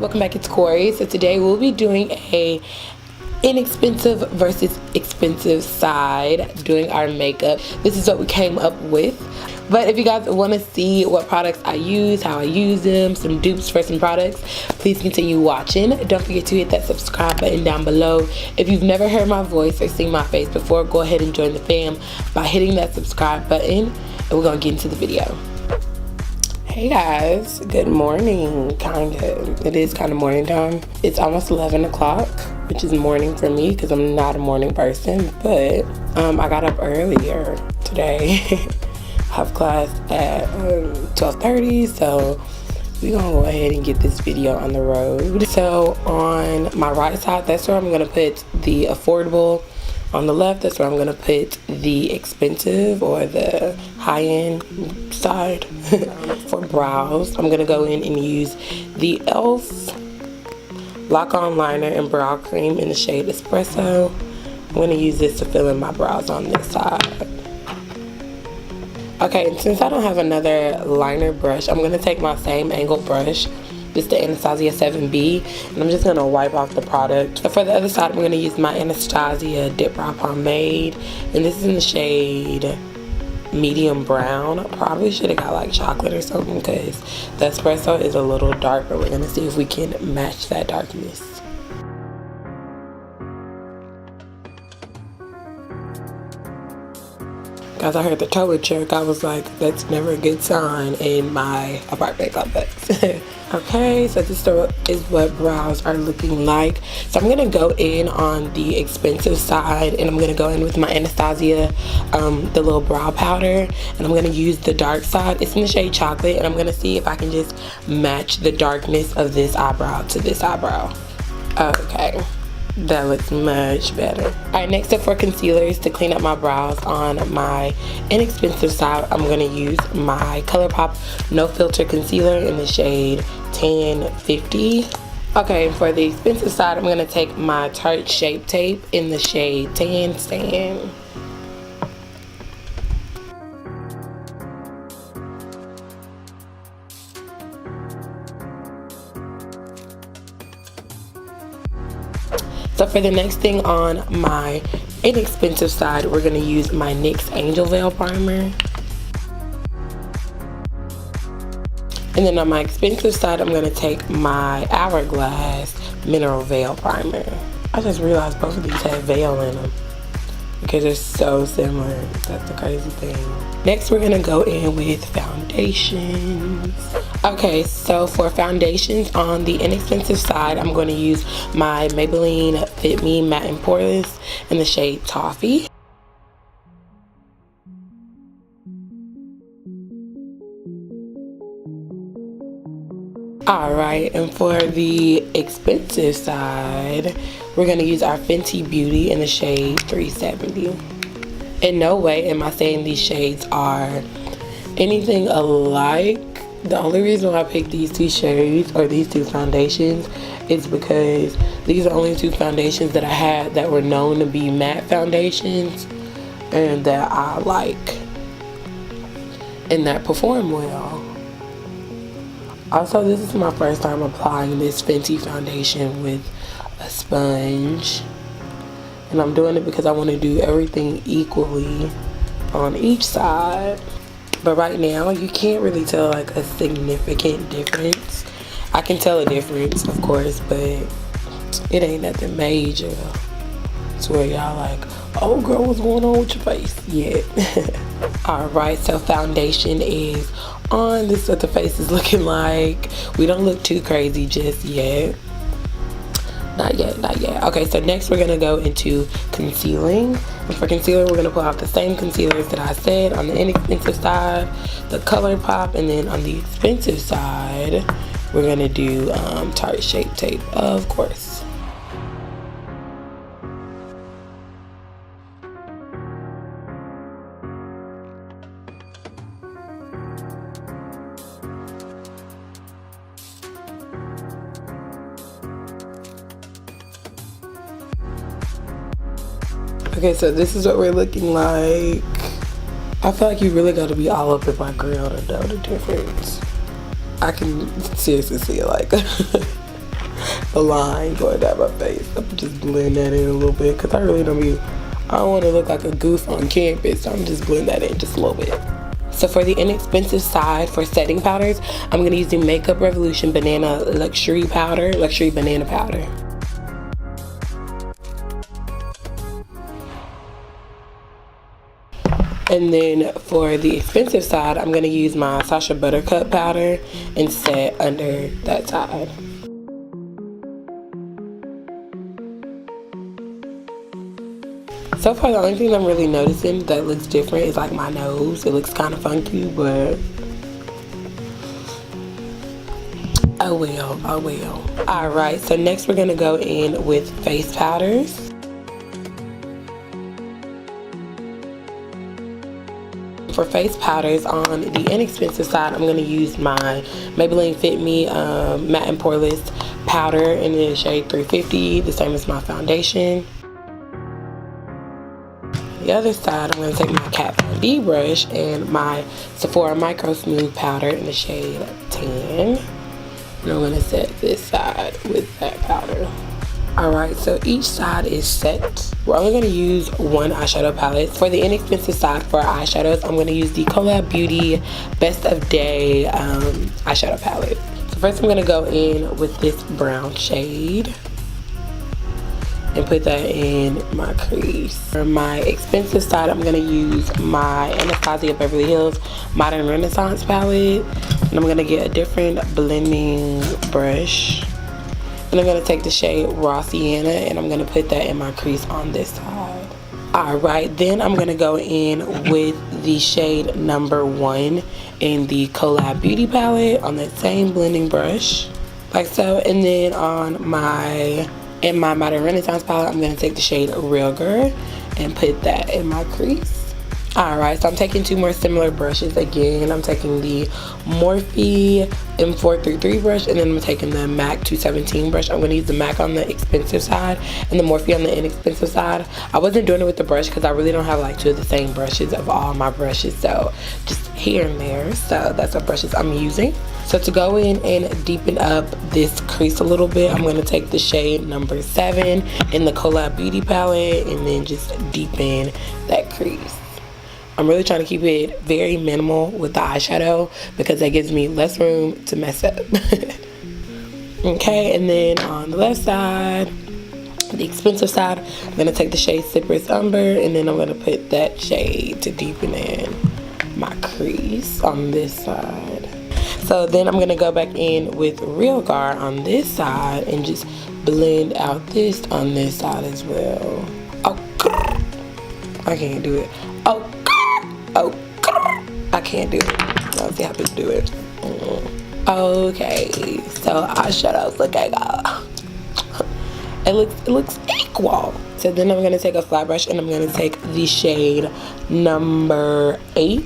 Welcome back, it's Cori. So today we'll be doing a inexpensive versus expensive side, doing our makeup. This is what we came up with. But if you guys want to see what products I use, how I use them, some dupes for some products, please continue watching. Don't forget to hit that subscribe button down below. If you've never heard my voice or seen my face before, go ahead and join the fam by hitting that subscribe button, and we're gonna get into the video. Hey guys, good morning. It is kind of morning time. It's almost 11 o'clock, which is morning for me because I'm not a morning person, but I got up earlier today. I have class at 12:30, so we're gonna go ahead and get this video on the road. So on my right side, that's where I'm gonna put the affordable. On the left, that's where I'm gonna put the expensive or the high-end side. For brows, I'm gonna go in and use the e.l.f. Lock-On Liner and Brow Cream in the shade Espresso. I'm gonna use this to fill in my brows on this side. Okay, and since I don't have another liner brush, I'm gonna take my same angle brush. This is the Anastasia 7B, and I'm just gonna wipe off the product. So for the other side, I'm gonna use my Anastasia Dip Brow Pomade, and this is in the shade medium brown. I probably should have got like chocolate or something because the espresso is a little dark, but we're gonna see if we can match that darkness. Guys, I heard the tower jerk. I was like, that's never a good sign in my apartment complex. Okay, so this is what brows are looking like. So I'm gonna go in on the expensive side, and I'm gonna go in with my Anastasia, the little brow powder, and I'm gonna use the dark side. It's in the shade chocolate, and I'm gonna see if I can just match the darkness of this eyebrow to this eyebrow. Okay. That looks much better. Alright, next up for concealers, to clean up my brows on my inexpensive side, I'm going to use my ColourPop No Filter Concealer in the shade Tan 50. Okay, for the expensive side, I'm going to take my Tarte Shape Tape in the shade Tan Sand. So for the next thing on my inexpensive side, we're going to use my NYX Angel Veil Primer. And then on my expensive side, I'm going to take my Hourglass Mineral Veil Primer. I just realized both of these have veil in them because they're so similar. That's the crazy thing. Next, we're going to go in with foundations. Okay, so for foundations on the inexpensive side, I'm going to use my Maybelline Fit Me Matte and Poreless in the shade Toffee. Alright, and for the expensive side, we're going to use our Fenty Beauty in the shade 370. In no way am I saying these shades are anything alike. The only reason why I picked these two shades or these two foundations is because these are only two foundations that I had that were known to be matte foundations and that I like and that perform well. Also, this is my first time applying this Fenty foundation with a sponge, and I'm doing it because I want to do everything equally on each side. But right now, you can't really tell like a significant difference. I can tell a difference, of course, but it ain't nothing major to where y'all like, oh girl, what's going on with your face? Yeah. Alright, so foundation is on. This is what the face is looking like. We don't look too crazy just yet. Not yet, not yet. Okay, so next we're gonna go into concealing. And for concealer, we're gonna pull out the same concealers that I said on the inexpensive side, the ColourPop, and then on the expensive side, we're gonna do Tarte Shape Tape, of course. Okay, so this is what we're looking like. I feel like you really got to be all up in my grill to know the difference. I can seriously see it like the line going down my face. I'm just blend that in a little bit because I really don't want to look like a goof on campus, so I'm just blend that in just a little bit. So for the inexpensive side for setting powders, I'm going to use the Makeup Revolution Banana Luxury Banana Powder. And then for the expensive side, I'm going to use my Sacha Buttercup powder and set under that side. So far, the only thing I'm really noticing that looks different is like my nose. It looks kind of funky, but oh well, oh well. Alright, so next we're going to go in with face powders. For face powders, on the inexpensive side, I'm going to use my Maybelline Fit Me Matte and Poreless powder in the shade 350, the same as my foundation. The other side, I'm going to take my Kat Von D brush and my Sephora Micro Smooth powder in the shade 10. And I'm going to set this side with that powder. Alright, so each side is set. We're only going to use one eyeshadow palette. For the inexpensive side for eyeshadows, I'm going to use the Collab Beauty Best of Day eyeshadow palette. So first I'm going to go in with this brown shade and put that in my crease. For my expensive side, I'm going to use my Anastasia Beverly Hills Modern Renaissance palette. And I'm going to get a different blending brush. And I'm going to take the shade Raw Sienna and I'm going to put that in my crease on this side. Alright, then I'm going to go in with the shade number 1 in the Collab Beauty palette on that same blending brush. Like so. And then on my Modern Renaissance palette, I'm going to take the shade Real Girl and put that in my crease. Alright, so I'm taking two more similar brushes again. I'm taking the Morphe M433 brush and then I'm taking the MAC 217 brush. I'm going to use the MAC on the expensive side and the Morphe on the inexpensive side. I wasn't doing it with the brush because I really don't have like two of the same brushes of all my brushes, so just here and there. So that's what brushes I'm using. So to go in and deepen up this crease a little bit, I'm going to take the shade number 7 in the Collab Beauty palette and then just deepen that crease. I'm really trying to keep it very minimal with the eyeshadow because that gives me less room to mess up. Okay, and then on the left side, the expensive side, I'm going to take the shade Cypress Umber and then I'm going to put that shade to deepen in my crease on this side. So then I'm going to go back in with Real Guard on this side and just blend out this on this side as well. Oh, I can't do it. Oh, I can't do it. I'll see how to do it. Okay, so eyeshadows looking it looks equal. So then I'm gonna take a flat brush and I'm gonna take the shade number 8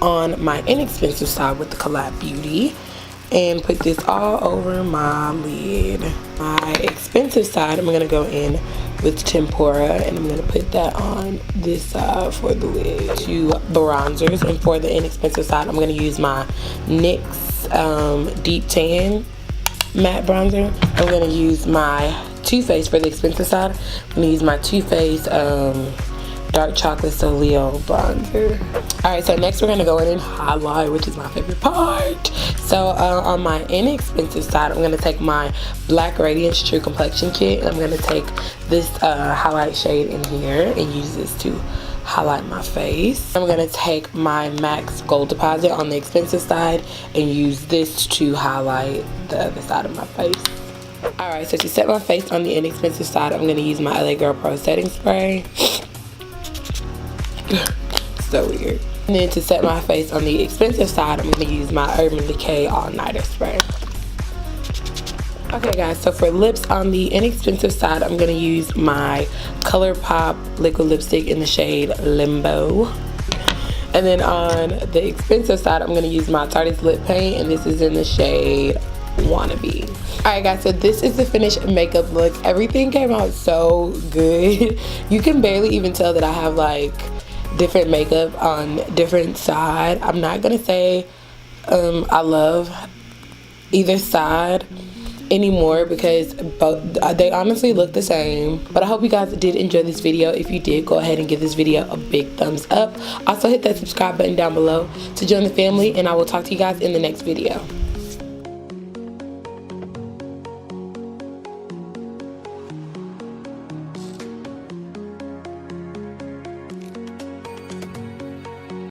on my inexpensive side with the Collab Beauty and put this all over my lid. My expensive side, I'm gonna go in with Tempura and I'm gonna put that on this side for the lid. Two bronzers, and for the inexpensive side, I'm gonna use my NYX Deep Tan matte bronzer. I'm gonna use my Too Faced for the expensive side. I'm gonna use my Too Faced Dark Chocolate Soleil bronzer. Alright, so next we're gonna go in and highlight, which is my favorite part. So on my inexpensive side, I'm gonna take my Black Radiance True Complexion Kit and I'm gonna take this highlight shade in here and use this to highlight my face. I'm gonna take my MAC's Gold Deposit on the expensive side and use this to highlight the other side of my face. Alright, so to set my face on the inexpensive side, I'm gonna use my LA Girl Pro Setting Spray. So weird. And then to set my face on the expensive side, I'm going to use my Urban Decay All Nighter Spray. Okay guys, so for lips on the inexpensive side, I'm going to use my ColourPop liquid lipstick in the shade Limbo. And then on the expensive side, I'm going to use my Tarte's Lip Paint and this is in the shade Wannabe. Alright guys, so this is the finished makeup look. Everything came out so good. You can barely even tell that I have like different makeup on different side. I'm not gonna say I love either side, anymore because both they honestly look the same. But I hope you guys did enjoy this video. If you did, go ahead and give this video a big thumbs up. Also hit that subscribe button down below to join the family, and I will talk to you guys in the next video.